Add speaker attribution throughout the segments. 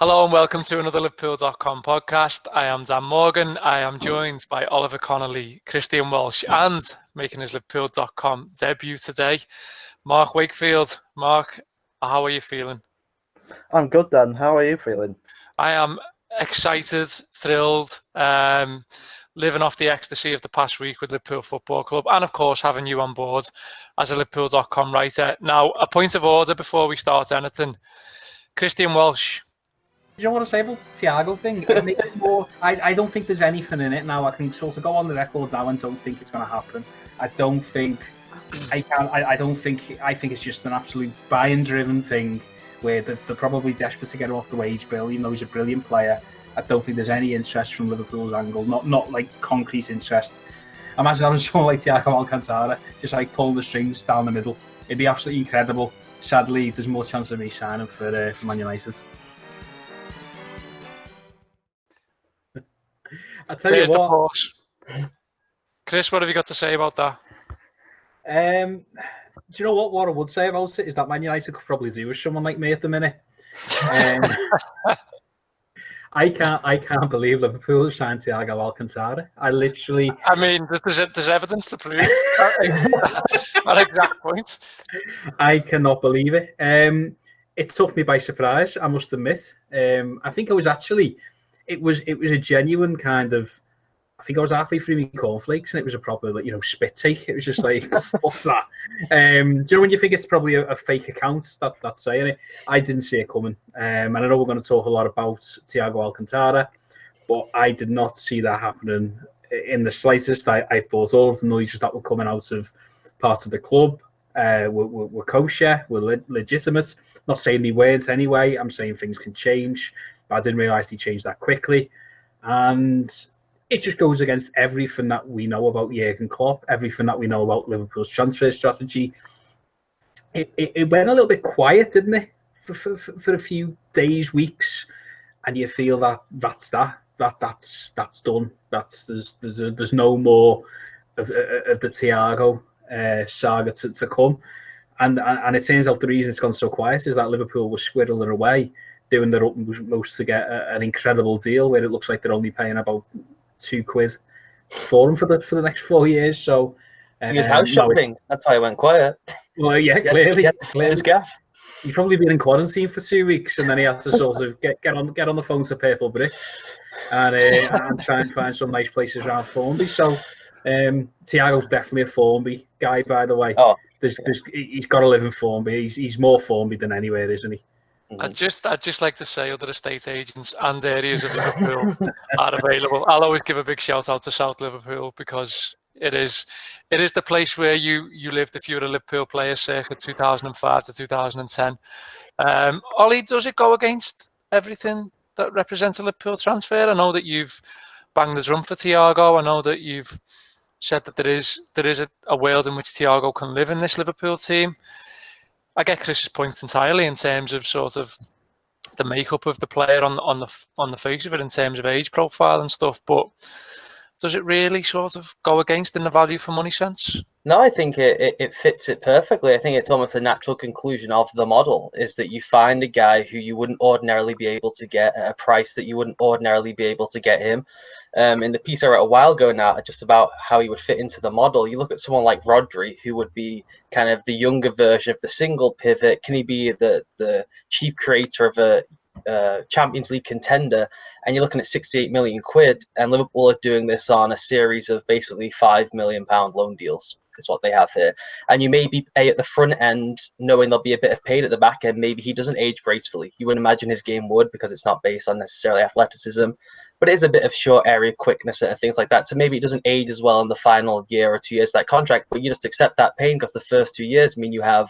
Speaker 1: Hello and welcome to another Liverpool.com podcast. I am Dan Morgan. I am joined by Oliver Connolly, Kristian Walsh, and making his Liverpool.com debut today, Mark Wakefield. Mark, how are you feeling?
Speaker 2: I'm good, Dan. How are you feeling?
Speaker 1: I am excited, thrilled, living off the ecstasy of the past week with Liverpool Football Club, and of course having you on board as a Liverpool.com writer. Now, a point of order before we start anything. Kristian Walsh.
Speaker 3: Do you know what I say about the Thiago thing? I don't think there's anything in it now. I can sort of go on the record now and don't think it's going to happen. I think it's just an absolute buy-and-driven thing where they're probably desperate to get him off the wage bill, even though he's a brilliant player. I don't think there's any interest from Liverpool's angle, not like concrete interest. Imagine having someone like Thiago Alcantara just like pulling the strings down the middle. It'd be absolutely incredible. Sadly, there's more chance of me signing for Man United. I tell you what,
Speaker 1: Chris, what have you got to say about that?
Speaker 3: Do you know what? What I would say about it is that Man United could probably do with someone like me at the minute. I can't believe Liverpool have signed Thiago Alcantara.
Speaker 1: I mean, there's evidence to prove that exact point.
Speaker 3: I cannot believe it. It took me by surprise, I must admit. I think I was actually. It was a genuine kind of. I think I was halfway through my cornflakes, and it was a proper, spit take. It was just like, what's that? Do you know when you think it's probably a fake account that's saying it? I didn't see it coming, and I know we're going to talk a lot about Thiago Alcantara, but I did not see that happening in the slightest. I thought all of the noises that were coming out of parts of the club were kosher, were legitimate. Not saying they weren't anyway. I'm saying things can change. But I didn't realise he changed that quickly. And it just goes against everything that we know about Jurgen Klopp, everything that we know about Liverpool's transfer strategy. It went a little bit quiet, didn't it, for a few days, weeks, and you feel that's done. There's no more of the Thiago saga to come. And it turns out the reason it's gone so quiet is that Liverpool was squirreling away, doing their utmost to get an incredible deal where it looks like they're only paying about £2 for him for the next 4 years. So
Speaker 2: he was house shopping. That's why it went quiet.
Speaker 3: Well, yeah, clearly.
Speaker 2: His gaff.
Speaker 3: He'd probably been in quarantine for 2 weeks, and then he had to sort of get on the phone to Purple Bricks and try and find some nice places around Formby. So Thiago's definitely a Formby guy, by the way.
Speaker 2: Oh,
Speaker 3: he's got to live in Formby. He's more Formby than anywhere, isn't he?
Speaker 1: I'd just like to say other estate agents and areas of Liverpool are available. I'll always give a big shout out to South Liverpool because it is the place where you lived if you were a Liverpool player circa 2005 to 2010. Ollie, does it go against everything that represents a Liverpool transfer? I know that you've banged the drum for Thiago. I know that you've said that there is a world in which Thiago can live in this Liverpool team. I get Chris's point entirely in terms of sort of the makeup of the player on the face of it in terms of age profile and stuff, but does it really sort of go against in the value for money sense?
Speaker 2: No, I think it fits it perfectly. I think it's almost a natural conclusion of the model is that you find a guy who you wouldn't ordinarily be able to get at a price that you wouldn't ordinarily be able to get him. In the piece I wrote a while ago now, just about how he would fit into the model, you look at someone like Rodri, who would be kind of the younger version of the single pivot. Can he be the chief creator of a Champions League contender? And you're looking at 68 million quid, and Liverpool are doing this on a series of basically £5 million loan deals. Is what they have here. And you maybe pay at the front end, knowing there'll be a bit of pain at the back end. Maybe he doesn't age gracefully. You wouldn't imagine his game would because it's not based on necessarily athleticism, but it is a bit of short area quickness and things like that. So maybe it doesn't age as well in the final year or 2 years of that contract, but you just accept that pain because the first 2 years mean you have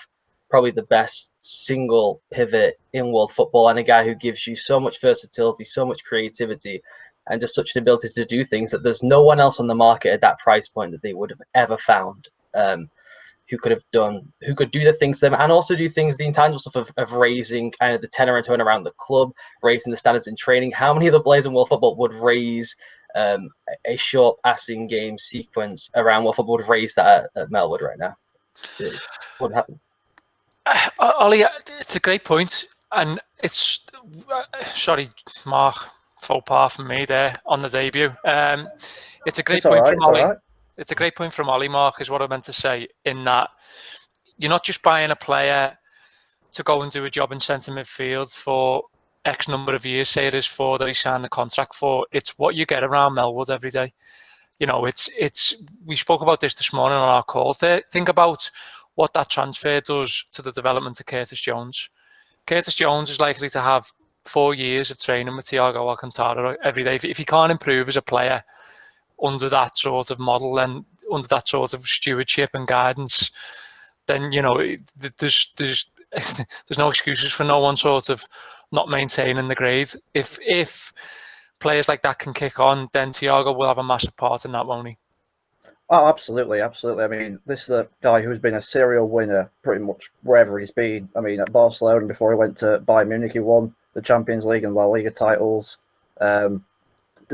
Speaker 2: probably the best single pivot in world football and a guy who gives you so much versatility, so much creativity, and just such an ability to do things that there's no one else on the market at that price point that they would have ever found. Who could do the things to them and also do things, the intangible stuff of raising kind of the tenor and tone around the club, raising the standards in training. How many of the players in world football would raise a short passing game sequence around world football, would raise that at Melwood right now? It wouldn't happen.
Speaker 1: Ollie, it's a great point. And it's sorry, Mark, faux pas from me there on the debut. It's a great point from Ollie. It's a great point from Ollie, Mark, is what I meant to say, in that you're not just buying a player to go and do a job in centre midfield for X number of years, say it is 4 that he signed the contract for. It's what you get around Melwood every day. We spoke about this morning on our call. Think about what that transfer does to the development of Curtis Jones. Curtis Jones is likely to have 4 years of training with Thiago Alcantara every day. If he can't improve as a player under that sort of model and under that sort of stewardship and guidance, then there's no excuses for no one sort of not maintaining the grade. If players like that can kick on, then Thiago will have a massive part in that, won't he?
Speaker 4: Oh, absolutely, absolutely. I mean, this is a guy who's been a serial winner pretty much wherever he's been. I mean, at Barcelona, before he went to Bayern Munich, he won the Champions League and La Liga titles. Did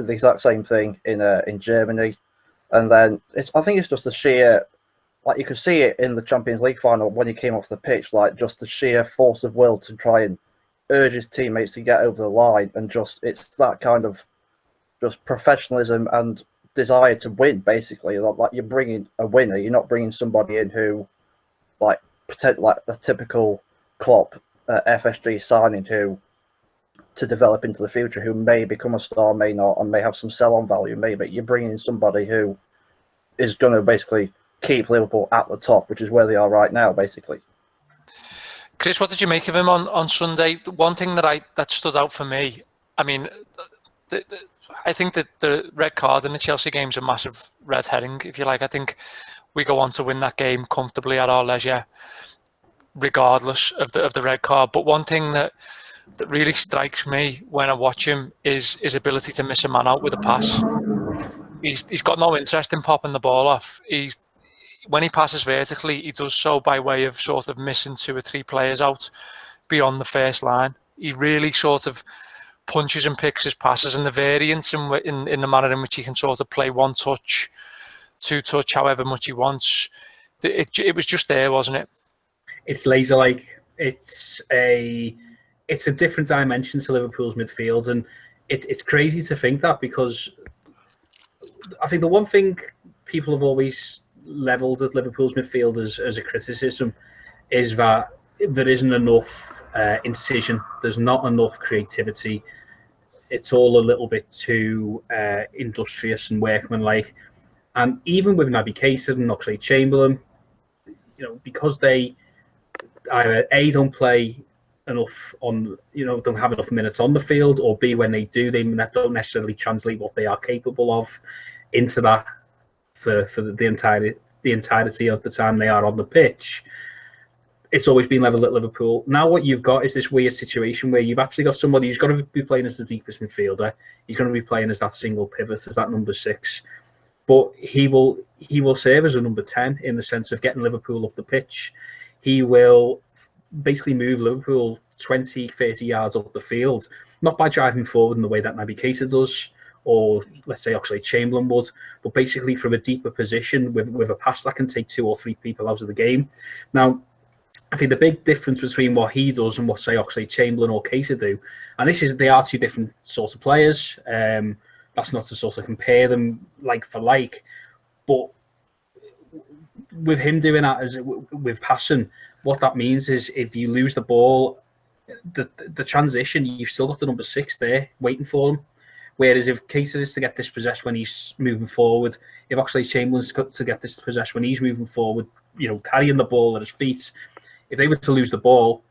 Speaker 4: the exact same thing in Germany. And then I think it's just the sheer, like you could see it in the Champions League final when he came off the pitch, like just the sheer force of will to try and urge his teammates to get over the line, and it's that kind of just professionalism and desire to win, basically. Like you're bringing a winner, you're not bringing somebody in who, like the typical Klopp FSG signing who to develop into the future, who may become a star, may not, and may have some sell-on value, maybe. You're bringing in somebody who is going to basically keep Liverpool at the top, which is where they are right now, basically.
Speaker 1: Chris, what did you make of him on Sunday? One thing that stood out for me, I mean, I think that the red card in the Chelsea game is a massive red herring, if you like. I think we go on to win that game comfortably at our leisure, regardless of the red card. But one thing that really strikes me when I watch him is his ability to miss a man out with a pass. He's got no interest in popping the ball off. When he passes vertically, he does so by way of sort of missing 2 or 3 players out beyond the first line. He really sort of punches and picks his passes, and the variance in the manner in which he can sort of play 1 touch, 2 touch, however much he wants. It was just there, wasn't it?
Speaker 3: It's laser-like. It's a different dimension to Liverpool's midfield, and it's crazy to think that, because I think the one thing people have always levelled at Liverpool's midfield as a criticism is that there isn't enough incision. There's not enough creativity. It's all a little bit too industrious and workmanlike. And even with Naby Keita and Oxlade-Chamberlain, because they either A, don't play enough don't have enough minutes on the field, or B, when they do, they don't necessarily translate what they are capable of into that for the entirety of the time they are on the pitch. It's always been level at Liverpool. Now what you've got is this weird situation where you've actually got somebody who's going to be playing as the deepest midfielder. He's going to be playing as that single pivot, as that number 6. But he will serve as a number 10 in the sense of getting Liverpool up the pitch. He will basically move Liverpool 20, 30 yards up the field, not by driving forward in the way that Naby Keita does, or let's say Oxlade-Chamberlain would, but basically from a deeper position with a pass that can take 2 or 3 people out of the game. Now, I think the big difference between what he does and what, say, Oxlade-Chamberlain or Keita do, and they are 2 different sorts of players. That's not to sort of compare them like for like, but with him doing that with passing, what that means is if you lose the ball, the transition, you've still got the number 6 there waiting for him. Whereas if Keita is to get this possession when he's moving forward, if Oxlade-Chamberlain's to get this possession when he's moving forward, carrying the ball at his feet, if they were to lose the ball,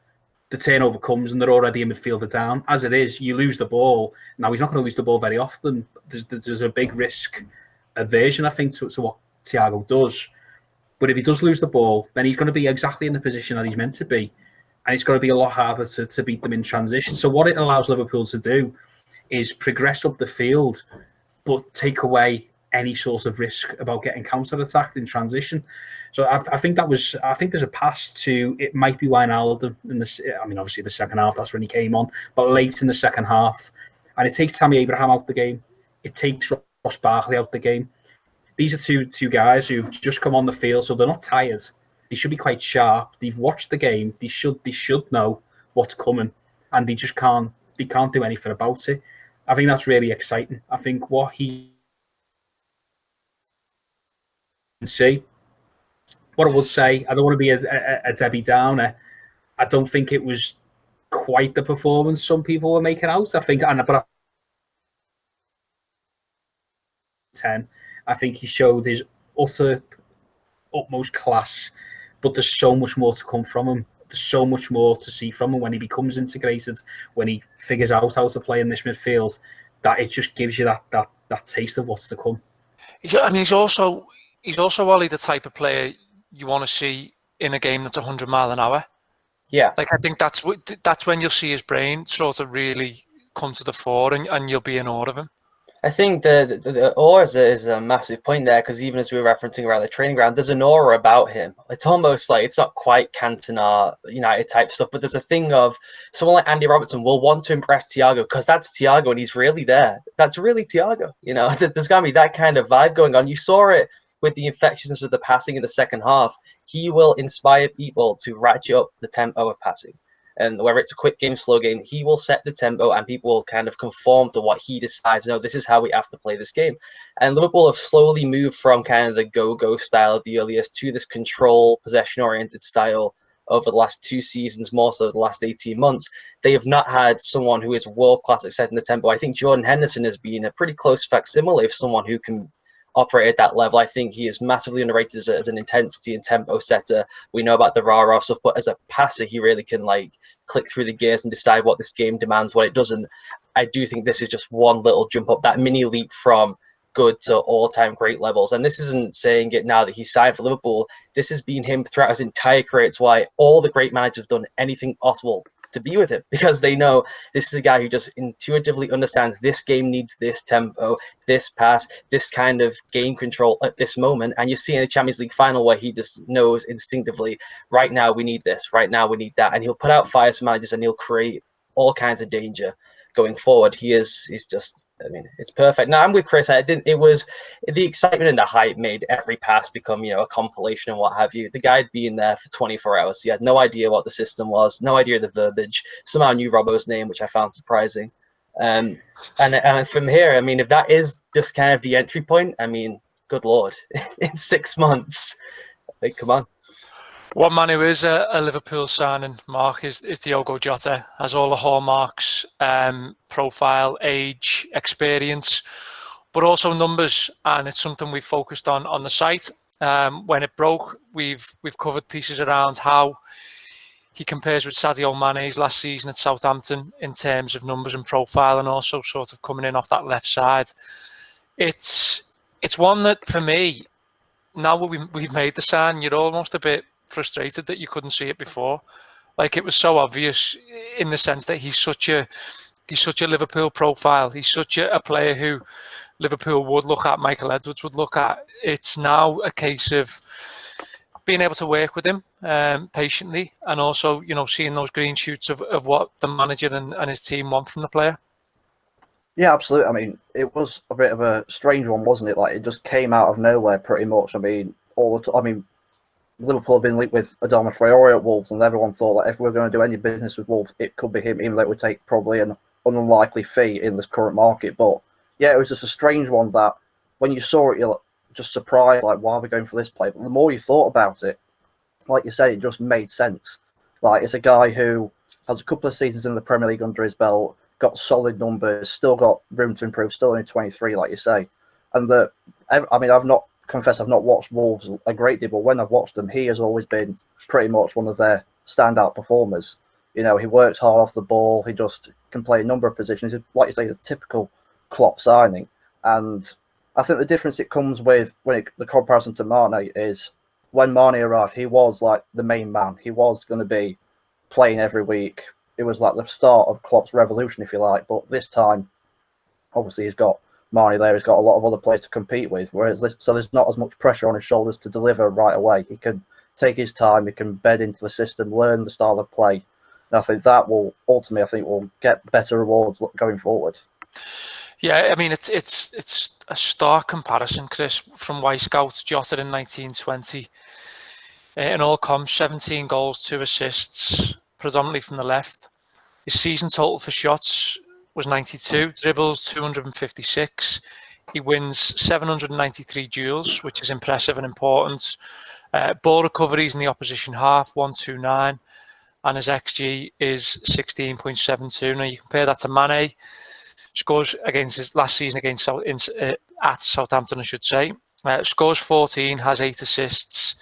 Speaker 3: the turnover comes and they're already in midfielder down. As it is, you lose the ball. Now, he's not going to lose the ball very often. There's a big risk aversion, I think, to what Thiago does. But if he does lose the ball, then he's going to be exactly in the position that he's meant to be. And it's going to be a lot harder to beat them in transition. So what it allows Liverpool to do is progress up the field, but take away any sort of risk about getting counter-attacked in transition. So I think there's a pass to, it might be Wijnaldum in obviously the second half, that's when he came on, but late in the second half. And it takes Tammy Abraham out the game. It takes Ross Barkley out the game. These are two guys who've just come on the field, so they're not tired. They should be quite sharp. They've watched the game. They should know what's coming, and they just can't they can't do anything about it. I think that's really exciting. I think what he can see. What I would say, I don't want to be a Debbie Downer. I don't think it was quite the performance some people were making out. I think, but 10, I think he showed his utmost class. But there's so much more to come from him. There's so much more to see from him when he becomes integrated, when he figures out how to play in this midfield. That it just gives you that taste of what's to come.
Speaker 1: And he's also Ollie, the type of player you want to see in a game that's 100 mile an hour.
Speaker 2: Yeah,
Speaker 1: like I think that's when you'll see his brain sort of really come to the fore, and you'll be in awe of him.
Speaker 2: I think the aura is a massive point there, because even as we were referencing around the training ground, there's an aura about him. It's almost like, it's not quite Cantona United type stuff, but there's a thing of someone like Andy Robertson will want to impress Thiago because that's Thiago and he's really there. That's really Thiago. There's going to be that kind of vibe going on. You saw it with the infections of the passing in the second half. He will inspire people to ratchet up the tempo of passing. And whether it's a quick game, slow game, he will set the tempo and people will kind of conform to what he decides. No, this is how we have to play this game. And Liverpool have slowly moved from kind of the go-go style of the earliest to this control, possession-oriented style over the last 2 seasons, more so the last 18 months. They have not had someone who is world-class at setting the tempo. I think Jordan Henderson has been a pretty close facsimile of someone who can operate at that level. I think he is massively underrated as an intensity and tempo setter. We know about the rah-rah stuff, but as a passer, he really can click through the gears and decide what this game demands, what it doesn't. I do think this is just one little jump up, that mini leap from good to all-time great levels. And this isn't saying it now that he's signed for Liverpool. This has been him throughout his entire career. It's why all the great managers have done anything possible to be with him, because they know this is a guy who just intuitively understands this game needs this tempo, this pass, this kind of game control at this moment. And you see in the Champions League final where he just knows instinctively, right now we need this, right now we need that. And he'll put out fires for managers and he'll create all kinds of danger going forward. He's just, it's perfect. Now, I'm with Chris. It was the excitement and the hype made every pass become, a compilation and what have you. The guy had been there for 24 hours. He had no idea what the system was, no idea the verbiage. Somehow knew Robbo's name, which I found surprising. And from here, if that is just kind of the entry point, good Lord, in 6 months, come on.
Speaker 1: One man who is a Liverpool signing, Mark, is Diogo Jota. Has all the hallmarks, profile, age, experience, but also numbers, and it's something we've focused on the site. When it broke, we've covered pieces around how he compares with Sadio Mane's last season at Southampton in terms of numbers and profile, and also sort of coming in off that left side. It's one that, for me, now we've made the sign, you're almost a bit frustrated that you couldn't see it before. It was so obvious in the sense that he's such a Liverpool profile. He's such a player who Liverpool would look at, Michael Edwards would look at. It's now a case of being able to work with him patiently, and also seeing those green shoots of what the manager and his team want from the player.
Speaker 4: Yeah, absolutely. It was a bit of a strange one, wasn't it? It just came out of nowhere pretty much. All the time. Liverpool have been linked with Adama Traore at Wolves, and everyone thought that if we were going to do any business with Wolves, it could be him, even though it would take probably an unlikely fee in this current market. But yeah, it was just a strange one that when you saw it, you're just surprised, why are we going for this player? But the more you thought about it, like you said, it just made sense. It's a guy who has a couple of seasons in the Premier League under his belt, got solid numbers, still got room to improve, still only 23, like you say. And I've not watched Wolves a great deal, but when I've watched them, he has always been pretty much one of their standout performers. He works hard off the ball. He just can play a number of positions. He's, like you say, a typical Klopp signing. And I think the difference it comes with the comparison to Mane is when Mane arrived, he was the main man. He was going to be playing every week. It was the start of Klopp's revolution, if you like. But this time, obviously, he's got Mane there. He's got a lot of other players to compete with, so there's not as much pressure on his shoulders to deliver right away. He can take his time, he can bed into the system, learn the style of play, and I think that will ultimately, will get better rewards going forward.
Speaker 1: Yeah, it's a stark comparison, Chris, from Wisecout, Jota in 1920. In all comps, 17 goals, 2 assists, predominantly from the left. His season total for shots was 92, dribbles 256. He wins 793 duels, which is impressive and important. Ball recoveries in the opposition half, 129. And his XG is 16.72. Now you compare that to Mane, scores against his last season against at Southampton, I should say. Scores 14, has 8 assists,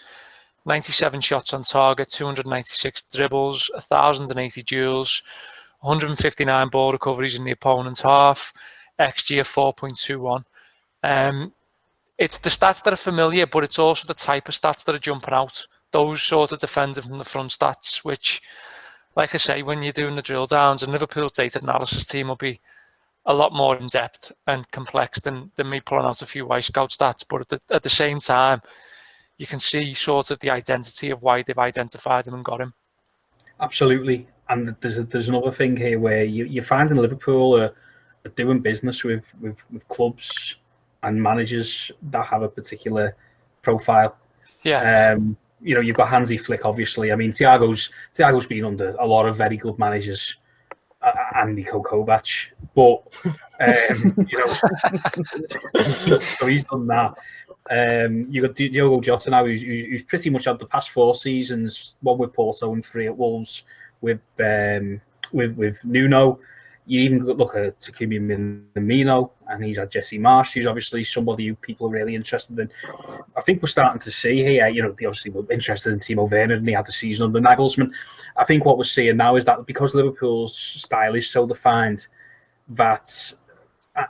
Speaker 1: 97 shots on target, 296 dribbles, 1,080 duels, 159 ball recoveries in the opponent's half, XG of 4.21. It's the stats that are familiar, but it's also the type of stats that are jumping out. Those sort of defending from the front stats, which, like I say, when you're doing the drill downs, and Liverpool's data analysis team will be a lot more in depth and complex than me pulling out a few Y-Scout stats. But at the same time, you can see sort of the identity of why they've identified him and got him.
Speaker 3: Absolutely. And there's another thing here where you find in Liverpool are doing business with clubs and managers that have a particular profile.
Speaker 1: Yeah.
Speaker 3: You've got Hansi Flick, obviously. I mean, Thiago's been under a lot of very good managers, and Niko Kovac, but so he's done that. You've got Diogo Jota now, who's pretty much had the past 4 seasons, one with Porto and 3 at Wolves, with Nuno. You even look at Takumi Minamino, and he's had Jesse Marsch, who's obviously somebody who people are really interested in. I think we're starting to see here, they obviously were interested in Timo Werner, and he had the season under Nagelsmann. I think what we're seeing now is that because Liverpool's style is so defined, and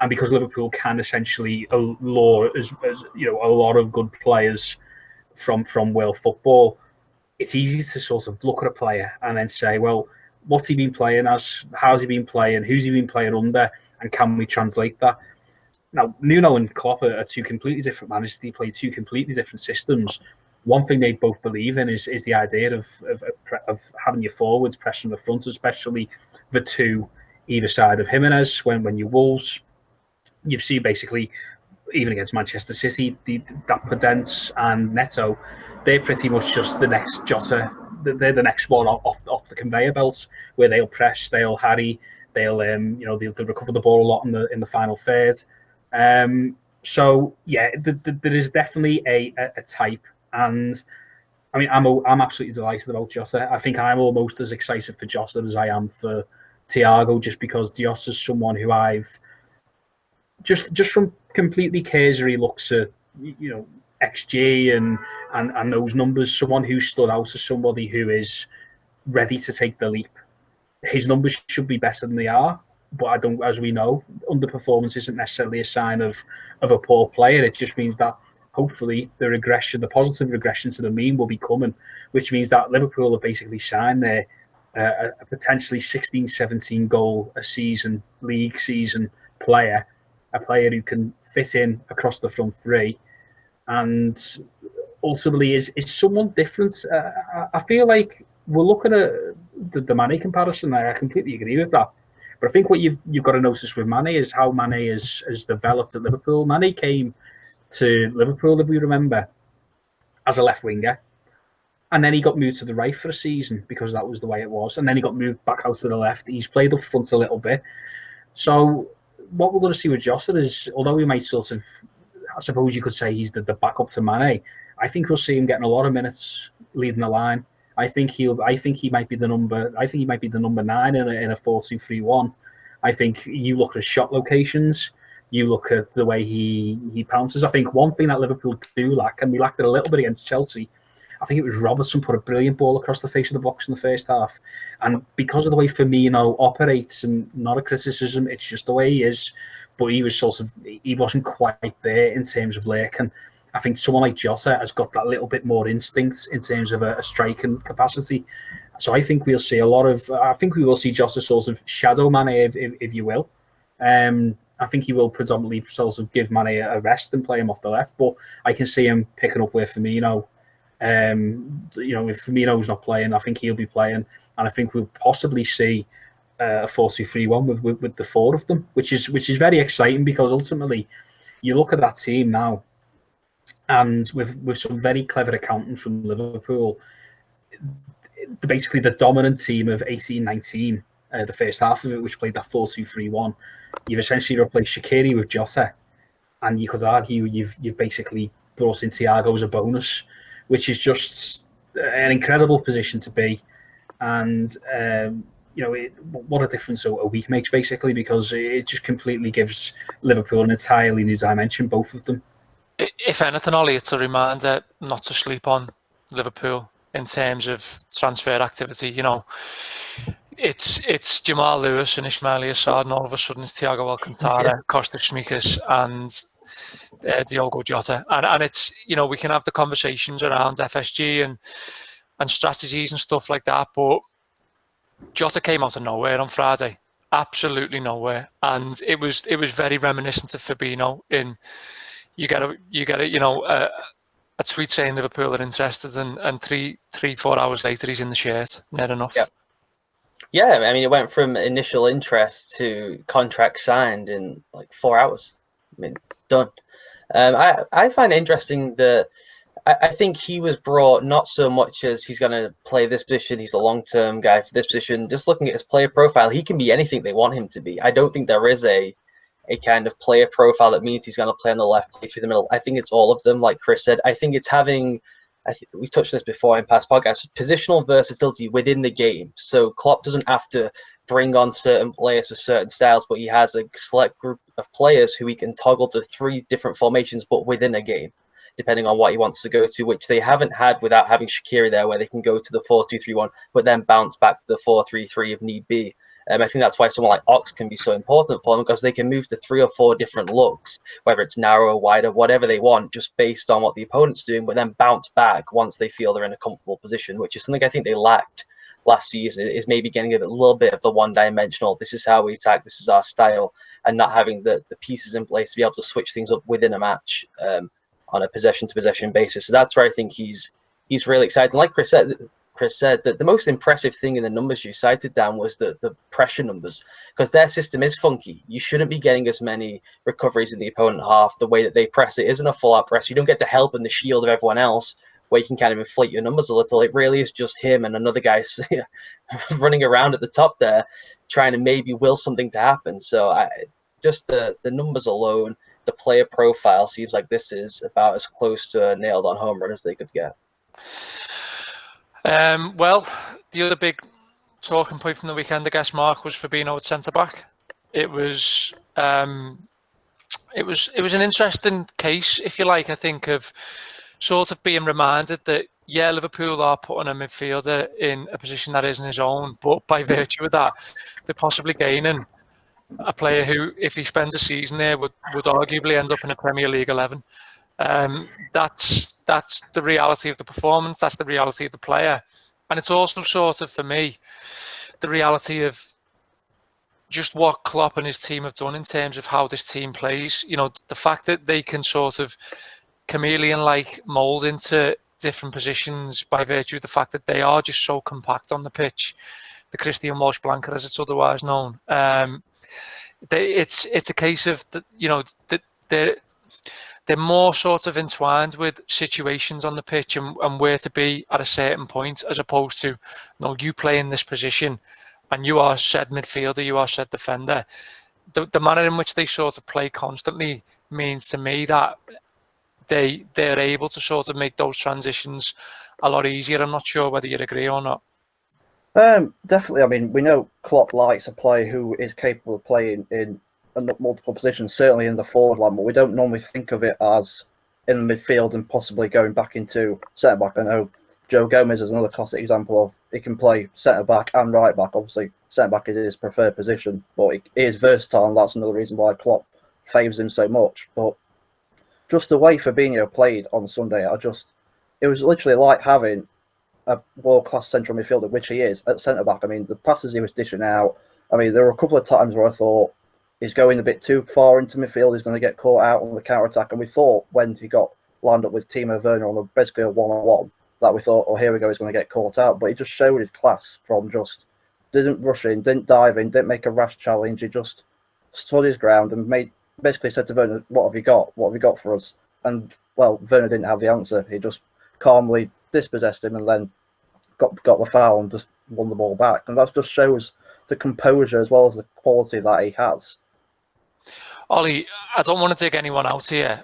Speaker 3: because Liverpool can essentially lure as a lot of good players from world football, it's easy to sort of look at a player and then say, well, what's he been playing as? How's he been playing? Who's he been playing under? And can we translate that? Now, Nuno and Klopp are 2 completely different managers. They play 2 completely different systems. One thing they both believe in is the idea of having your forwards pressing the front, especially the 2 either side of Jimenez. When you Wolves, you've seen basically, even against Manchester City, that Podence and Neto, they're pretty much just the next Jota. They're the next one off the conveyor belt, where they'll press, they'll harry, they'll recover the ball a lot in the final third. So yeah, there is definitely a type, and I mean I'm absolutely delighted about Jota. I think I'm almost as excited for Jota as I am for Thiago, just because Jota's someone who I've just from completely cursory looks at XG and those numbers, someone who stood out as somebody who is ready to take the leap. His numbers should be better than they are, but as we know, underperformance isn't necessarily a sign of a poor player. It just means that hopefully the positive regression to the mean will be coming, which means that Liverpool have basically signed their a potentially 16, 17 goal a season, league season player, a player who can fit in across the front 3, and ultimately is someone different. I feel like we're looking at the Mane comparison. I completely agree with that. But I think what you've got to notice with Mane is how Mane has developed at Liverpool. Mane came to Liverpool, if we remember, as a left winger. And then he got moved to the right for a season because that was the way it was. And then he got moved back out to the left. He's played up front a little bit. So what we're going to see with Jota is, although we might sort of, I suppose you could say he's the backup to Mane, I think we'll see him getting a lot of minutes leading the line. I think he might be the number 9 in a 4-2-3-1. I think you look at shot locations, you look at the way he pounces. I think one thing that Liverpool do lack, and we lacked it a little bit against Chelsea, I think it was Robertson put a brilliant ball across the face of the box in the first half. And because of the way Firmino operates, and not a criticism, it's just the way he is, but he wasn't quite there in terms of lurking. I think someone like Jota has got that little bit more instinct in terms of a striking capacity. So I think we will see Jota sort of shadow Mane, if you will. I think he will predominantly sort of give Mane a rest and play him off the left, but I can see him picking up where Firmino. If Firmino's not playing, I think he'll be playing, and I think we'll possibly see a 4-2-3-1 with the 4 of them, which is very exciting, because ultimately you look at that team now, and with some very clever accounting from Liverpool, basically the dominant team of 18-19 the first half of it, which played that 4-2-3-1. You've essentially replaced Shaqiri with Jota, and you could argue you've basically brought in Thiago as a bonus, which is just an incredible position to be. And what a difference a week makes, basically, because it just completely gives Liverpool an entirely new dimension, both of them.
Speaker 1: If anything, Ollie, it's a reminder not to sleep on Liverpool in terms of transfer activity. It's Jamal Lewis and Ismail Assad, and all of a sudden it's Thiago Alcantara, Kostas Smikas, and Diogo Jota. And it's, we can have the conversations around FSG and strategies and stuff like that, but Jota came out of nowhere on Friday, absolutely nowhere, and it was very reminiscent of Fabinho. In you get a tweet saying Liverpool are interested, and 3-4 hours later he's in the shirt. Near enough.
Speaker 2: Yeah, I mean, it went from initial interest to contract signed in like 4 hours. I mean, done. I find it interesting that I think he was brought not so much as he's going to play this position, he's a long-term guy for this position. Just looking at his player profile, he can be anything they want him to be. I don't think there is a kind of player profile that means he's going to play on the left, play through the middle. I think it's all of them, like Chris said. I think it's having, we've touched on this before in past podcasts, positional versatility within the game. So Klopp doesn't have to bring on certain players for certain styles, but he has a select group of players who he can toggle to 3 different formations, but within a game, depending on what he wants to go to, which they haven't had without having Shaqiri there, where they can go to the 4-2-3-1, but then bounce back to the 4-3-3 if need be. I think that's why someone like Ox can be so important for them, because they can move to 3 or 4 different looks, whether it's narrow, wider, whatever they want, just based on what the opponent's doing, but then bounce back once they feel they're in a comfortable position, which is something I think they lacked last season, is maybe getting a little bit of the one-dimensional, this is how we attack, this is our style, and not having the pieces in place to be able to switch things up within a match on a possession-to-possession basis. So that's where I think he's really excited. And like Chris said that the most impressive thing in the numbers you cited, Dan, was the pressure numbers, because their system is funky. You shouldn't be getting as many recoveries in the opponent half. The way that they press it isn't a full-out press. You don't get the help and the shield of everyone else, where you can kind of inflate your numbers a little. It really is just him and another guy running around at the top there, trying to maybe will something to happen. So just the numbers alone, the player profile seems like this is about as close to a nailed-on home run as they could get.
Speaker 1: Well, the other big talking point from the weekend, I guess, Mark, was Fabinho at centre-back. It was an interesting case, if you like, I think, of sort of being reminded that, yeah, Liverpool are putting a midfielder in a position that isn't his own, but by virtue of that, they're possibly gaining a player who, if he spends a season there, would arguably end up in a Premier League 11. That's the reality of the performance. That's the reality of the player. And it's also sort of, for me, the reality of just what Klopp and his team have done in terms of how this team plays. The fact that they can sort of chameleon-like mould into different positions by virtue of the fact that they are just so compact on the pitch. The Kristian Walsh blanket, as it's otherwise known. It's a case of that they're more sort of entwined with situations on the pitch and where to be at a certain point, as opposed to, you play in this position and you are said midfielder, you are said defender. The manner in which they sort of play constantly means to me that they're able to sort of make those transitions a lot easier. I'm not sure whether you'd agree or not.
Speaker 4: Definitely. I mean, we know Klopp likes a player who is capable of playing in multiple positions, certainly in the forward line, but we don't normally think of it as in the midfield and possibly going back into centre-back. I know Joe Gomez is another classic example of he can play centre-back and right-back. Obviously, centre-back is his preferred position, but he is versatile, and that's another reason why Klopp favours him so much. But just the way Fabinho played on Sunday, it was literally like having a world-class central midfielder, which he is, at centre-back. I mean, the passes he was dishing out, I mean, there were a couple of times where I thought he's going a bit too far into midfield, he's going to get caught out on the counter-attack, and we thought when he got lined up with Timo Werner on basically a one-on-one, that we thought, oh, here we go, he's going to get caught out. But he just showed his class from just didn't rush in, didn't dive in, didn't make a rash challenge. He just stood his ground and basically said to Werner, what have you got? What have you got for us? And, well, Werner didn't have the answer. He just calmly dispossessed him and then got the foul and just won the ball back. And that just shows the composure as well as the quality that he has.
Speaker 1: Ollie, I don't want to dig anyone out here,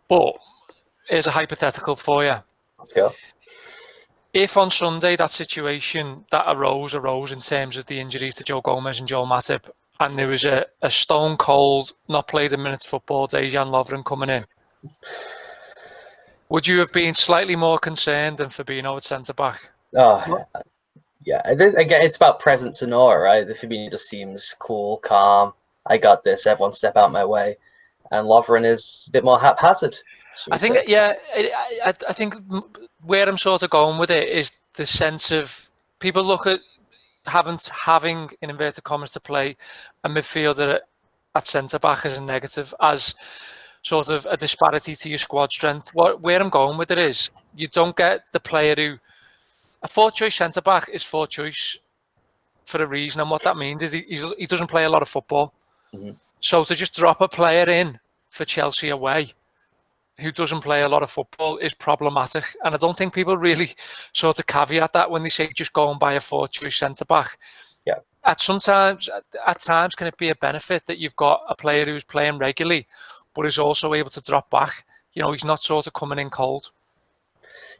Speaker 1: but here's a hypothetical for you.
Speaker 2: Let's go.
Speaker 1: If on Sunday that situation that arose in terms of the injuries to Joe Gomez and Joel Matip, and there was a stone cold, not played a minute's football, Dejan Lovren coming in, would you have been slightly more concerned than Fabinho at centre-back?
Speaker 2: Oh, yeah. Again, it's about presence and aura, right? The Fabinho just seems cool, calm. I got this. Everyone step out my way. And Lovren is a bit more haphazard.
Speaker 1: I think, I think where I'm sort of going with it is the sense of people look at having in inverted commas to play a midfielder at centre-back as a negative, as sort of a disparity to your squad strength. Where I'm going with it is you don't get the player who... A fourth-choice centre-back is fourth choice for a reason, and what that means is he doesn't play a lot of football. Mm-hmm. So to just drop a player in for Chelsea away who doesn't play a lot of football is problematic. And I don't think people really sort of caveat that when they say just go and buy a fourth-choice centre-back.
Speaker 2: Yeah.
Speaker 1: At times, can it be a benefit that you've got a player who's playing regularly but is also able to drop back? You know, he's not sort of coming in cold.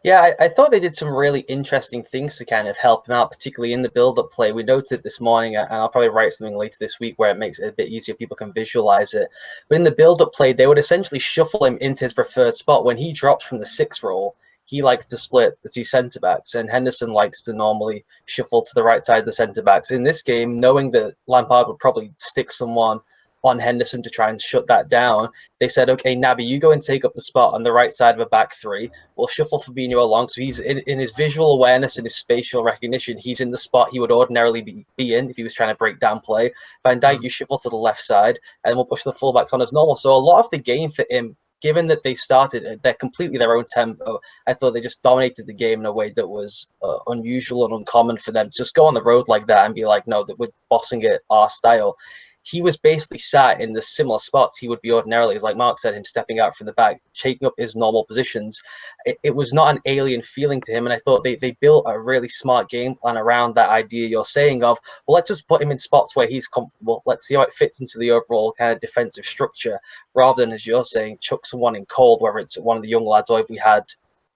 Speaker 2: Yeah, I thought they did some really interesting things to kind of help him out, particularly in the build-up play. We noted it this morning, and I'll probably write something later this week where it makes it a bit easier, people can visualize it. But in the build-up play, they would essentially shuffle him into his preferred spot. When he drops from the 6th role, he likes to split the two centre-backs, and Henderson likes to normally shuffle to the right side of the centre-backs. In this game, knowing that Lampard would probably stick someone on Henderson to try and shut that down, they said, okay, Naby, you go and take up the spot on the right side of a back three. We'll shuffle Fabinho along. So he's in his visual awareness and his spatial recognition, he's in the spot he would ordinarily be in if he was trying to break down play. Van Dijk, you shuffle to the left side, and we'll push the fullbacks on as normal. So a lot of the game for him, given that they started, they're completely their own tempo, I thought they just dominated the game in a way that was unusual and uncommon for them. Just go on the road like that and be like, no, that we're bossing it our style. He was basically sat in the similar spots he would be ordinarily, as like Mark said, him stepping out from the back, taking up his normal positions. It was not an alien feeling to him, and I thought they built a really smart game plan around that idea you're saying of, well, let's just put him in spots where he's comfortable. Let's see how it fits into the overall kind of defensive structure, rather than, as you're saying, chuck someone in cold, whether it's one of the young lads or if we had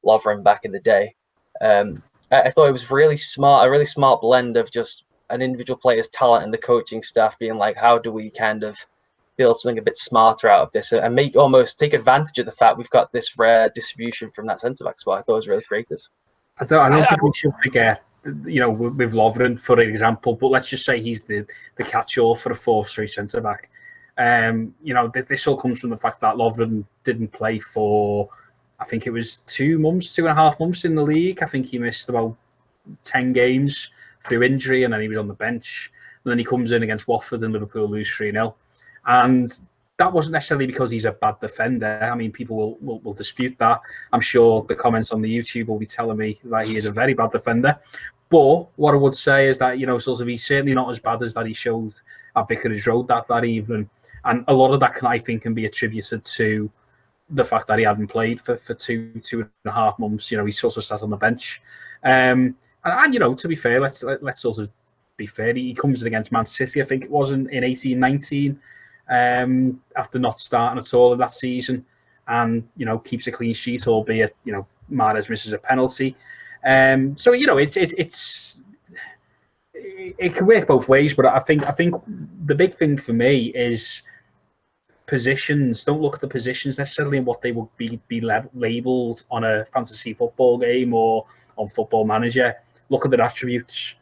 Speaker 2: Lovren back in the day. I thought it was really smart, a really smart blend of just an individual player's talent and the coaching staff being like, how do we kind of build something a bit smarter out of this and almost take advantage of the fact we've got this rare distribution from that centre-back spot. I thought it was really creative.
Speaker 3: I don't think we should forget, you know, with Lovren, for example, but let's just say he's the catch-all for a fourth-choice centre-back. You know, this all comes from the fact that Lovren didn't play for, I think it was 2.5 months in the league. I think he missed about 10 games through injury, and then he was on the bench. And then he comes in against Watford and Liverpool lose 3-0. And that wasn't necessarily because he's a bad defender. I mean, people will dispute that. I'm sure the comments on the YouTube will be telling me that he is a very bad defender. But what I would say is that, you know, sort of he's certainly not as bad as that he showed at Vicarage Road that evening. And a lot of that, I think, can be attributed to the fact that he hadn't played for 2.5 months. You know, he sort of sat on the bench. And you know, to be fair, let's sort of be fair. He comes in against Man City, I think it was in 18-19, after not starting at all in that season, and you know, keeps a clean sheet, albeit, you know, Mahrez misses a penalty. So you know, it can work both ways, but I think the big thing for me is positions. Don't look at the positions necessarily and what they would be labelled on a fantasy football game or on Football Manager. Look at their attributes.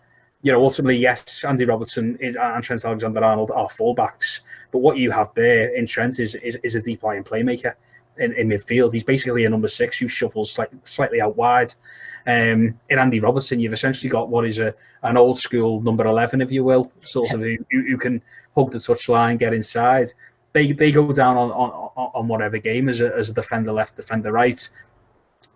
Speaker 3: You know, ultimately, yes, Andy Robertson and Trent Alexander-Arnold are fullbacks, but what you have there in Trent is a deep lying playmaker in midfield. He's basically a number 6 who shuffles slightly out wide. In Andy Robertson, you've essentially got what is an old school number 11, if you will, sort of who can hug the touchline, get inside. They go down on whatever game as a defender left, defender right.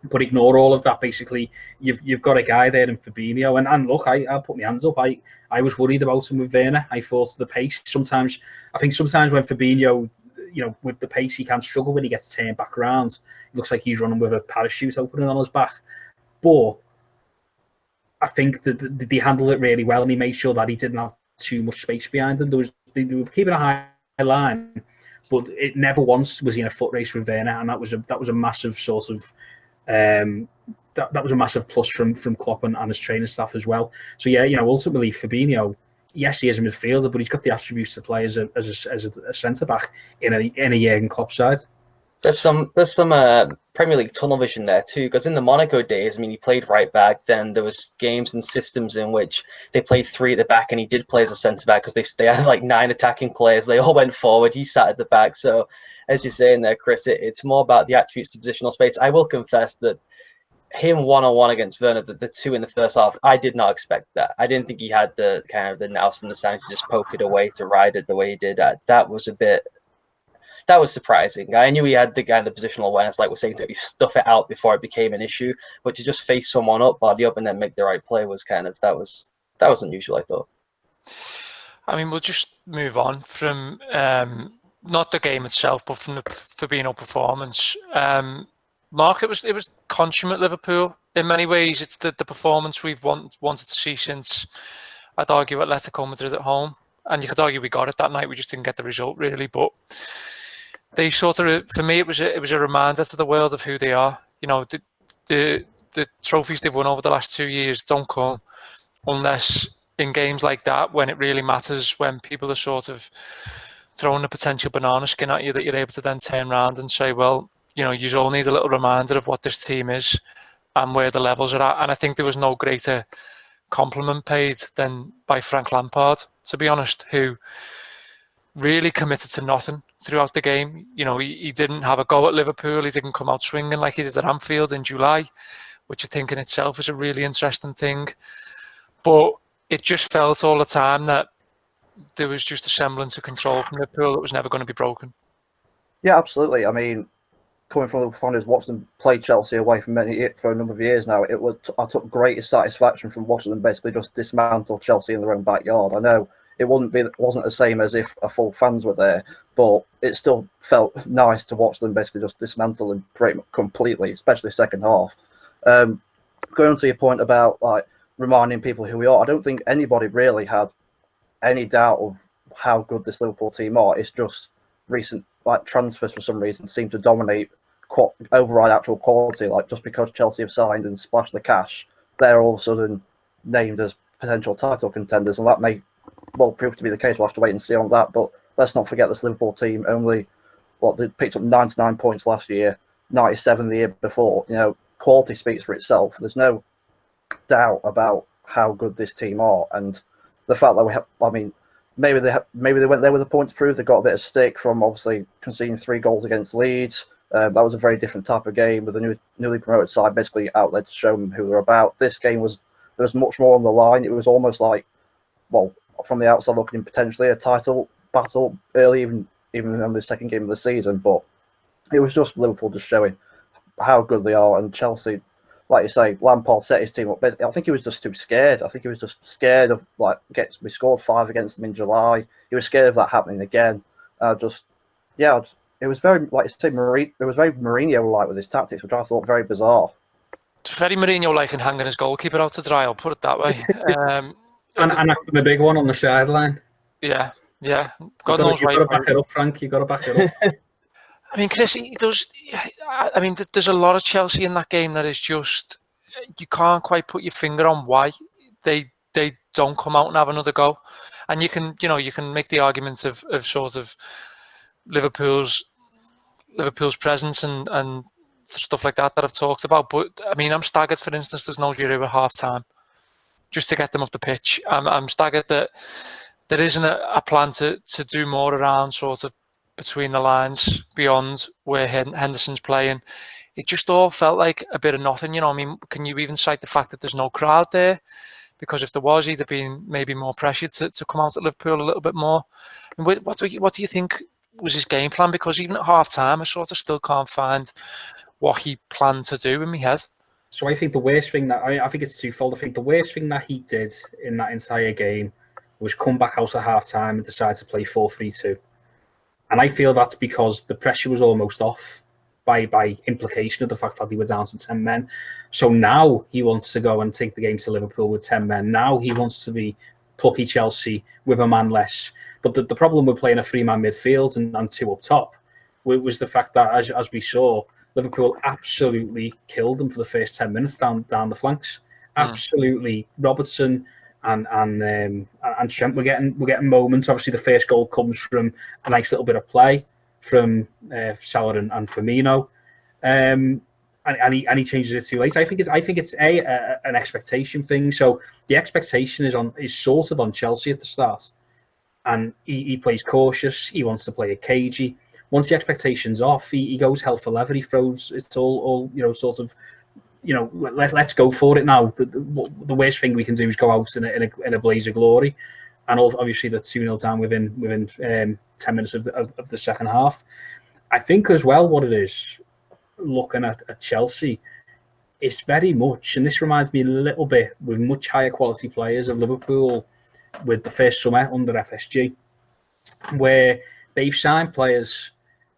Speaker 3: But ignore all of that. Basically, you've got a guy there in Fabinho, and look, I'll put my hands up. I was worried about him with Werner. I thought the pace. Sometimes when Fabinho, you know, with the pace, he can struggle when he gets turned back around. It looks like he's running with a parachute opening on his back. But I think that they handled it really well, and he made sure that he didn't have too much space behind them. They were keeping a high line, but it never once was in a foot race with Werner, and that was a massive sort of that was a massive plus from Klopp and his training staff as well. So yeah, ultimately Fabinho, yes, he is a midfielder, but he's got the attributes to play as a centre back in a Jurgen Klopp side.
Speaker 2: There's some Premier League tunnel vision there too, because in the Monaco days, he played right back. Then there was games and systems in which they played 3 at the back, and he did play as a centre back because they had like 9 attacking players. They all went forward. He sat at the back. So as you're saying there, Chris, it's more about the attributes to positional space. I will confess that him one-on-one against Werner, the 2 in the first half, I did not expect that. I didn't think he had the kind of the nous and the sound to just poke it away to ride it the way he did. That was surprising. I knew he had the kind of the positional awareness, like we're saying, to stuff it out before it became an issue, but to just face someone up, body up, and then make the right play was that was unusual, I thought.
Speaker 1: We'll just move on from not the game itself, but from the Fabinho performance. Mark, it was consummate Liverpool in many ways. It's the performance we've wanted to see since, I'd argue, Atletico Madrid at home, and you could argue we got it that night. We just didn't get the result really, but they sort of, for me, it was a reminder to the world of who they are. The trophies they've won over the last 2 years don't come unless in games like that, when it really matters, when people are sort of throwing a potential banana skin at you, that you're able to then turn around and say, well, you all need a little reminder of what this team is and where the levels are at. And I think there was no greater compliment paid than by Frank Lampard, to be honest, who really committed to nothing throughout the game. He didn't have a go at Liverpool. He didn't come out swinging like he did at Anfield in July, which I think in itself is a really interesting thing. But it just felt all the time that there was just a semblance of control from Liverpool that was never going to be broken.
Speaker 4: Yeah, absolutely. Coming from the founders, watching them play Chelsea away from for a number of years now, I took greatest satisfaction from watching them basically just dismantle Chelsea in their own backyard. I know it wasn't the same as if a full fans were there, but it still felt nice to watch them basically just dismantle them pretty much completely, especially second half. Going on to your point about reminding people who we are, I don't think anybody really had any doubt of how good this Liverpool team are. It's just recent transfers for some reason seem to dominate, override actual quality. Just because Chelsea have signed and splashed the cash, they're all of a sudden named as potential title contenders, and that may prove to be the case. We'll have to wait and see on that. But let's not forget this Liverpool team they picked up 99 points last year, 97 the year before. Quality speaks for itself. There's no doubt about how good this team are, and the fact that we have. Maybe they went there with a point to prove. They got a bit of stick from obviously conceding 3 goals against Leeds. That was a very different type of game with a newly promoted side basically out there to show them who they're about. This game there was much more on the line. It was almost like, from the outside looking, potentially a title battle early, even in the second game of the season. But it was just Liverpool just showing how good they are, and Chelsea, like you say, Lampard set his team up. I think he was just too scared. I think he was just scared of we scored 5 against them in July. He was scared of that happening again. It was very, like you say, it was very Mourinho-like with his tactics, which I thought very bizarre.
Speaker 1: It's very Mourinho-like in hanging his goalkeeper out to dry, I'll put it that way.
Speaker 3: And acting the big one on the sideline.
Speaker 1: Yeah. God knows why.
Speaker 3: You've got to back it up, Frank. You've got to back it up.
Speaker 1: Chris, there's a lot of Chelsea in that game that is just, you can't quite put your finger on why they don't come out and have another go. And you can make the argument of sort of Liverpool's presence and stuff like that I've talked about. But I'm staggered, for instance, there's no Giroud at half time just to get them up the pitch. I'm staggered that there isn't a plan to do more around sort of between the lines beyond where Henderson's playing. It just all felt like a bit of nothing. Can you even cite the fact that there's no crowd there? Because if there was, he'd have been maybe more pressured to come out at Liverpool a little bit more. And what do you think was his game plan? Because even at half time, I sort of still can't find what he planned to do in my head.
Speaker 3: So I think the worst thing I think it's twofold. I think the worst thing that he did in that entire game was come back out at half time and decide to play 4-3-2. And I feel that's because the pressure was almost off by implication of the fact that they were down to 10 men. So now he wants to go and take the game to Liverpool with 10 men. Now he wants to be plucky Chelsea with a man less. But the problem with playing a 3-man midfield and 2 up top was the fact that, as we saw, Liverpool absolutely killed them for the first 10 minutes down the flanks. Absolutely, Robertson and Trent were getting moments. Obviously, the first goal comes from a nice little bit of play from Salah and Firmino, and he changes it too late. I think it's an expectation thing. So the expectation is sort of on Chelsea at the start, and he plays cautious. He wants to play a cagey. Once the expectation's off, he goes hell for leather. He throws it's all sort of. Let's go for it now. The worst thing we can do is go out in a blaze of glory, and obviously the 2-0 down within 10 minutes of the second half. I think as well what it is, looking at Chelsea, it's very much, and this reminds me a little bit with much higher quality players of Liverpool with the first summer under FSG, where they've signed players.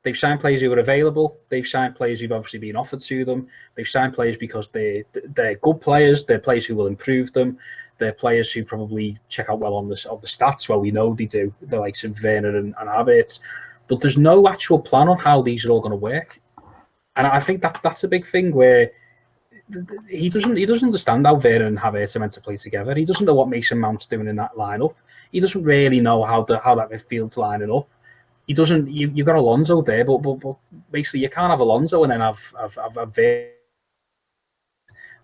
Speaker 3: They've signed players who are available. They've signed players who've obviously been offered to them. They've signed players because they're good players. They're players who will improve them. They're players who probably check out well on the stats. Well, we know they do. The likes of Werner and Havertz. But there's no actual plan on how these are all going to work. And I think that's a big thing where he doesn't understand how Werner and Havertz are meant to play together. He doesn't know what Mason Mount's doing in that lineup. He doesn't really know how that midfield's lining up. He doesn't. You've got Alonso there, but basically you can't have Alonso and then have Werner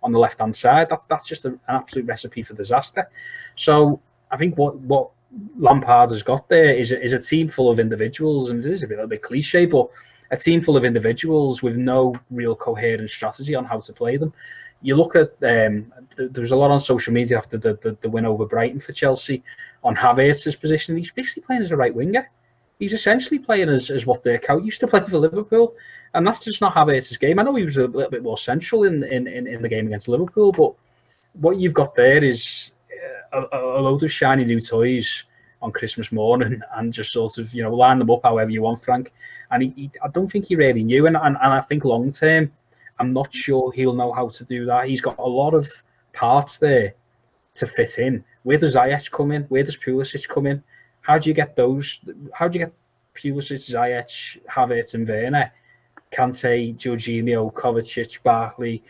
Speaker 3: on the left hand side. That's just an absolute recipe for disaster. So I think what Lampard has got there is a team full of individuals, and it is a little bit cliche, but a team full of individuals with no real coherent strategy on how to play them. You look at there was a lot on social media after the win over Brighton for Chelsea on Havertz's position. He's basically playing as a right winger. He's essentially playing as what Dirk Kuyt used to play for Liverpool, and that's just not Havertz's game. I know he was a little bit more central in the game against Liverpool, but what you've got there is a load of shiny new toys on Christmas morning, and just sort of line them up however you want, Frank. And I don't think he really knew, and I think long term, I'm not sure he'll know how to do that. He's got a lot of parts there to fit in. Where does Ziyech come in? Where does Pulisic come in? How do you get those? How do you get Pulisic, Ziyech, Havertz and Werner, Kante, Jorginho, Kovacic, Barkley,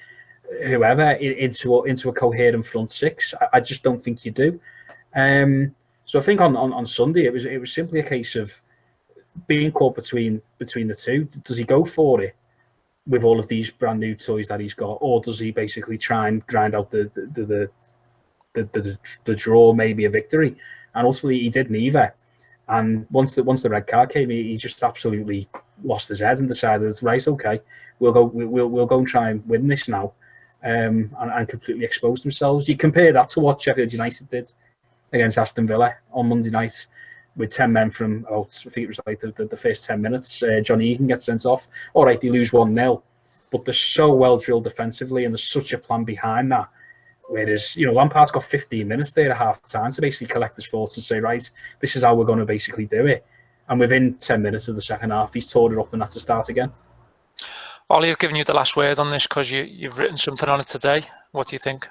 Speaker 3: whoever into a coherent front six? I just don't think you do. So I think on Sunday it was simply a case of being caught between the two. Does he go for it with all of these brand new toys that he's got, or does he basically try and grind out the draw, maybe a victory? And ultimately, he did neither. And once the red card came, he just absolutely lost his head and decided, right, okay, we'll go and try and win this now, and completely expose themselves. You compare that to what Sheffield United did against Aston Villa on Monday night with 10 men from, I think it was like the first 10 minutes. John Egan gets sent off. All right, they lose 1-0, but they're so well drilled defensively, and there's such a plan behind that. Whereas, Lampard's got 15 minutes there at half time to basically collect his thoughts and say, right, this is how we're going to basically do it. And within 10 minutes of the second half, he's tore it up and had to start again.
Speaker 1: Ollie, I've given you the last word on this because you've written something on it today. What do you think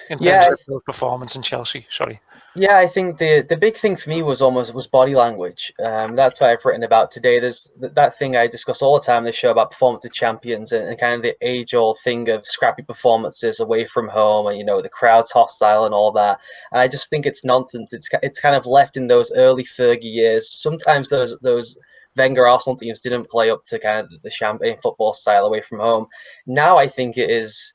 Speaker 1: in terms of performance in Chelsea? Sorry.
Speaker 2: Yeah, I think the big thing for me was body language. That's what I've written about today. There's that thing I discuss all the time in the show about performance of champions and kind of the age-old thing of scrappy performances away from home, and the crowd's hostile and all that. And I just think it's nonsense. It's kind of left in those early Fergie years. Sometimes those Wenger Arsenal teams didn't play up to kind of the champagne football style away from home. Now I think it is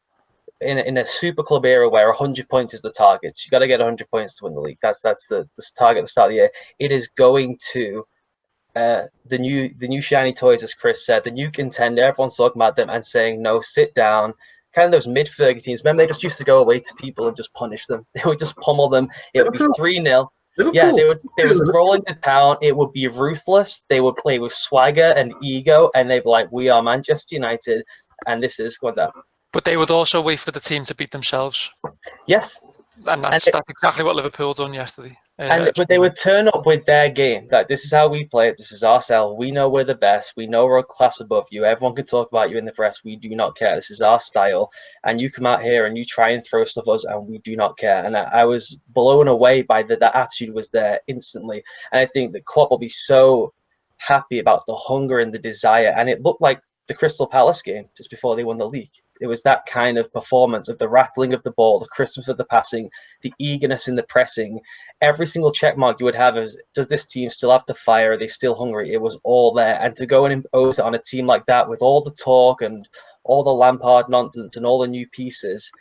Speaker 2: in a super club era where 100 points is the target. You got to get 100 points to win the league. That's the target at the start of the year. It is going to the new shiny toys, as Chris said, the new contender. Everyone's talking about them and saying, no, sit down. Kind of those mid-Fergie teams. Remember, they just used to go away to people and just punish them. They would just pummel them. It would be 3-0. Yeah, they would roll into town. It would be ruthless. They would play with swagger and ego, and they'd be like, we are Manchester United, and this is going down.
Speaker 1: But they would also wait for the team to beat themselves.
Speaker 2: Yes.
Speaker 1: And that's exactly what Liverpool done yesterday.
Speaker 2: But they would turn up with their game. Like, this is how we play it. This is our style. We know we're the best. We know we're a class above you. Everyone can talk about you in the press. We do not care. This is our style. And you come out here and you try and throw stuff at us, and we do not care. And I was blown away by that attitude was there instantly. And I think that Klopp will be so happy about the hunger and the desire. And it looked like the Crystal Palace game just before they won the league. It was that kind of performance of the rattling of the ball, the crispness of the passing, the eagerness in the pressing. Every single check mark you would have is, does this team still have the fire? Are they still hungry? It was all there. And to go and impose it on a team like that with all the talk and all the Lampard nonsense and all the new pieces,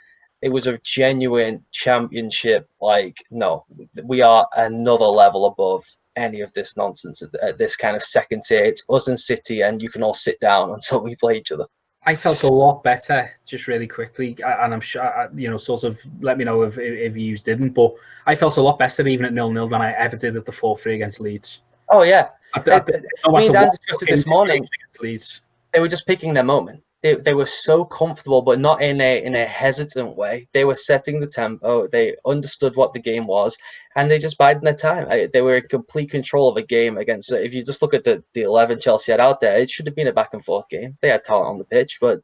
Speaker 2: it was a genuine championship. Like, no, we are another level above any of this nonsense at this kind of second tier. It's us and City, and you can all sit down until we play each other.
Speaker 3: I felt a lot better, just really quickly, and I'm sure, sort of let me know if you didn't, but I felt a lot better even at 0-0 than I ever did at the 4-3 against Leeds.
Speaker 2: Oh, yeah. Dan discussed it this morning. They were just picking their moment. They were so comfortable, but not in a hesitant way. They were setting the tempo. They understood what the game was, and they just bided their time. They were in complete control of a game against. If you just look at the 11 Chelsea had out there, it should have been a back and forth game. They had talent on the pitch, but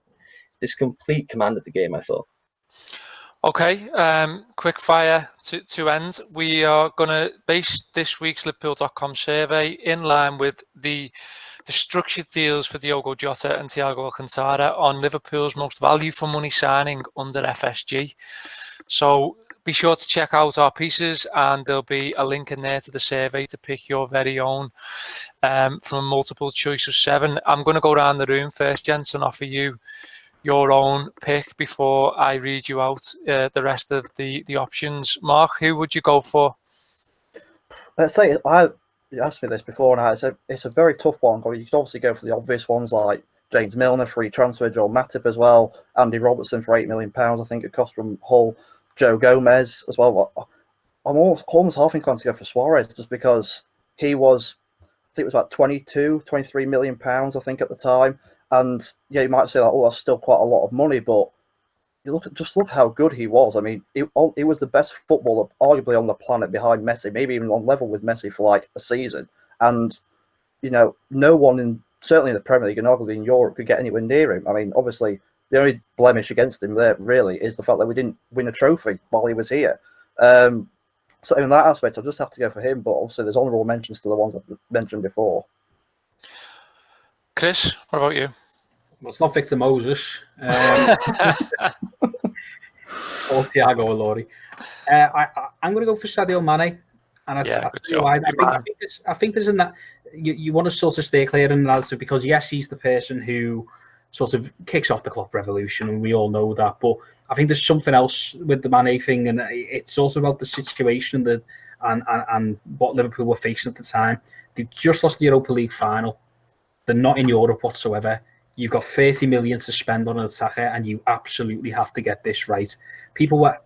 Speaker 2: this complete command of the game, I thought.
Speaker 1: Okay, quick fire to end. We are going to base this week's Liverpool.com survey in line with the structured deals for Diogo Jota and Thiago Alcantara on Liverpool's most value for money signing under FSG. So be sure to check out our pieces, and there'll be a link in there to the survey to pick your very own from a multiple choice of 7. I'm going to go around the room first, gents, and offer you your own pick before I read you out the rest of the options. Mark, who would you go for?
Speaker 4: Let's say you asked me this before, and I said it's a very tough one. You could obviously go for the obvious ones like James Milner, free transfer, Joel Matip as well, Andy Robertson for £8 million, I think it cost from Hull, Joe Gomez as well. I'm almost half inclined to go for Suarez just because he was, I think it was about 23 million pounds, I think, at the time. And yeah, you might say that, that's still quite a lot of money, but you look how good he was. I mean, he was the best footballer arguably on the planet behind Messi, maybe even on level with Messi for like a season. And, no one certainly in the Premier League and arguably in Europe could get anywhere near him. I mean, obviously, the only blemish against him there really is the fact that we didn't win a trophy while he was here. So in that aspect, I'll just have to go for him. But obviously, there's honourable mentions to the ones I've mentioned before.
Speaker 1: Chris, what about you?
Speaker 3: Well, it's not Victor Moses or Thiago Alori. I'm going to go for Sadio Mane. And I think there's in that you want to sort of stay clear in the narrative because, yes, he's the person who sort of kicks off the Klopp revolution, and we all know that. But I think there's something else with the Mane thing, and it's also about the situation and what Liverpool were facing at the time. They just lost the Europa League final. They're not in Europe whatsoever. You've got 30 million to spend on an attacker, and you absolutely have to get this right. People were,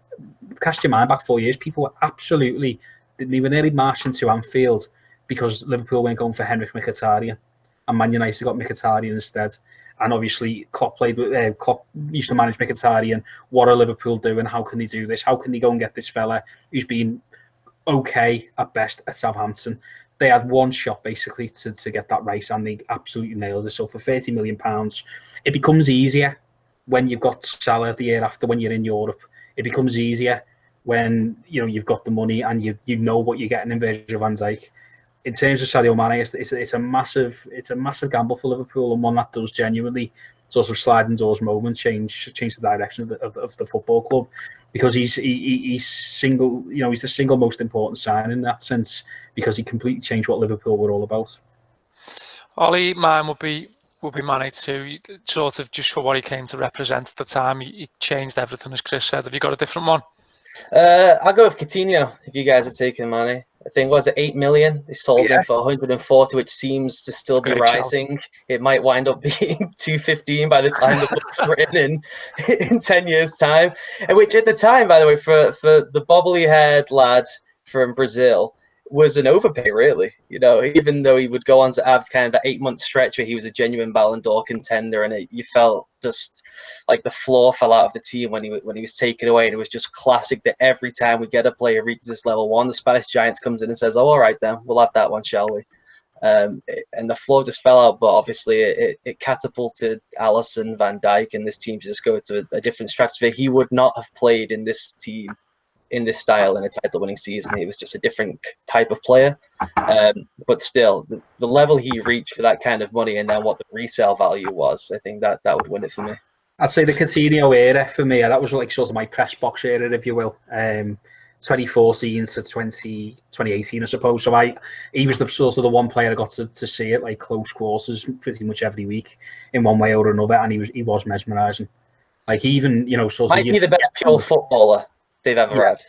Speaker 3: cast your mind back 4 years, people were absolutely, they were nearly marching to Anfield because Liverpool weren't going for Henrik Mkhitaryan, and Man United got Mkhitaryan instead. And obviously, Klopp used to manage Mkhitaryan. What are Liverpool doing? How can they do this? How can they go and get this fella who's been okay at best at Southampton? They had one shot basically to get that right, and they absolutely nailed it. So for £30 million, it becomes easier when you've got Salah the year after when you're in Europe. It becomes easier when you've got the money and you know what you're getting in Virgil van Dijk. In terms of Sadio Mane, it's a massive gamble for Liverpool, and one that does genuinely sort of sliding doors moment change the direction of the football club, because he's the single most important sign in that sense, because he completely changed what Liverpool were all about.
Speaker 1: Ollie, mine would be Mane too, sort of just for what he came to represent at the time. He changed everything, as Chris said. Have you got a different one?
Speaker 2: I'll go with Coutinho if you guys are taking Mane. I think, was it 8 million? They sold him for 140, which seems to still be rising. It might wind up being 215 by the time the book's written in 10 years' time. Which at the time, by the way, for the bobbly-haired lad from Brazil, was an overpay, really. Even though he would go on to have kind of that 8-month stretch where he was a genuine Ballon d'Or contender, and you felt just like the floor fell out of the team when he was taken away. And it was just classic that every time we get a player reaches this level one, the Spanish Giants comes in and says, "Oh, all right then, we'll have that one, shall we?" And the floor just fell out. But obviously, it catapulted Alisson, Van Dijk, and this team to just go to a different stratosphere. He would not have played in this team, in this style, in a title-winning season. He was just a different type of player. But still, the level he reached for that kind of money, and then what the resale value was, I think that would win it for me.
Speaker 3: I'd say the Coutinho era for me, that was like sort of my press box era, if you will. 2014 to 2018, I suppose. So he was the sort of the one player I got to see at like close quarters pretty much every week in one way or another, and he was mesmerising. Like even sort of
Speaker 2: might be the best pure footballer they've ever had.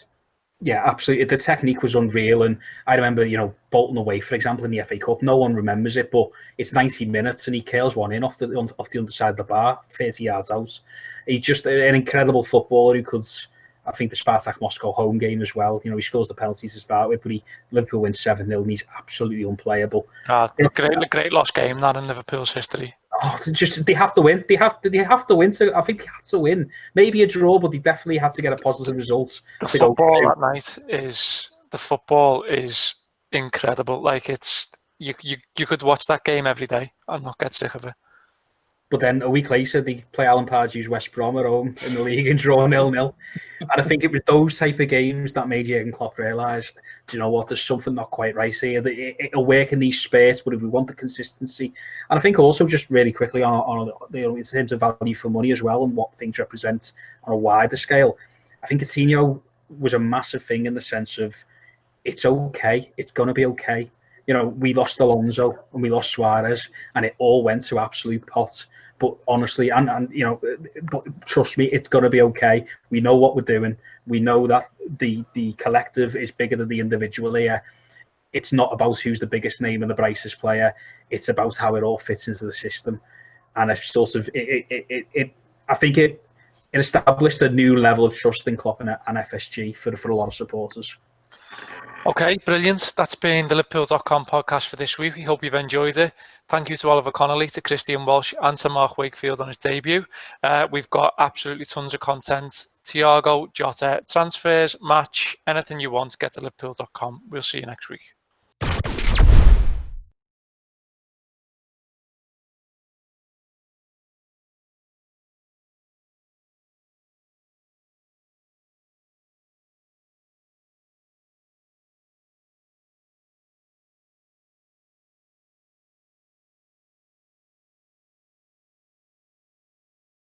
Speaker 3: Yeah, absolutely. The technique was unreal, and I remember Bolton away, for example, in the FA Cup. No one remembers it, but it's 90 minutes, and he curls one in off the underside of the bar, 30 yards out. He's just an incredible footballer who could. I think the Spartak Moscow home game as well. He scores the penalties to start with, but Liverpool wins 7-0, and he's absolutely unplayable.
Speaker 1: Great lost game that in Liverpool's history.
Speaker 3: Oh, they have to win. They have to win. I think they had to win. Maybe a draw, but they definitely had to get a positive result.
Speaker 1: The football that night is incredible. Like it's you could watch that game every day and not get sick of it.
Speaker 3: But then a week later, they play Lampard's West Brom at home in the league and draw 0-0. And I think it was those type of games that made Jurgen Klopp realise, do you know what, there's something not quite right here. It'll work in these spurts, but if we want the consistency. And I think also just really quickly on in terms of value for money as well and what things represent on a wider scale, I think Coutinho was a massive thing in the sense of it's okay, it's going to be okay. We lost Alonso and we lost Suarez, and it all went to absolute pot. But honestly, but trust me, it's going to be okay. We know what we're doing. We know that the collective is bigger than the individual here. It's not about who's the biggest name and the brightest player. It's about how it all fits into the system. And I've sort of, I think it established a new level of trust in Klopp and FSG for a lot of supporters.
Speaker 1: Okay, brilliant. That's been the Liverpool.com podcast for this week. We hope you've enjoyed it. Thank you to Oliver Connolly, to Kristian Walsh, and to Mark Wakefield on his debut. We've got absolutely tons of content. Thiago, Jota, transfers, match, anything you want, get to Liverpool.com. We'll see you next week.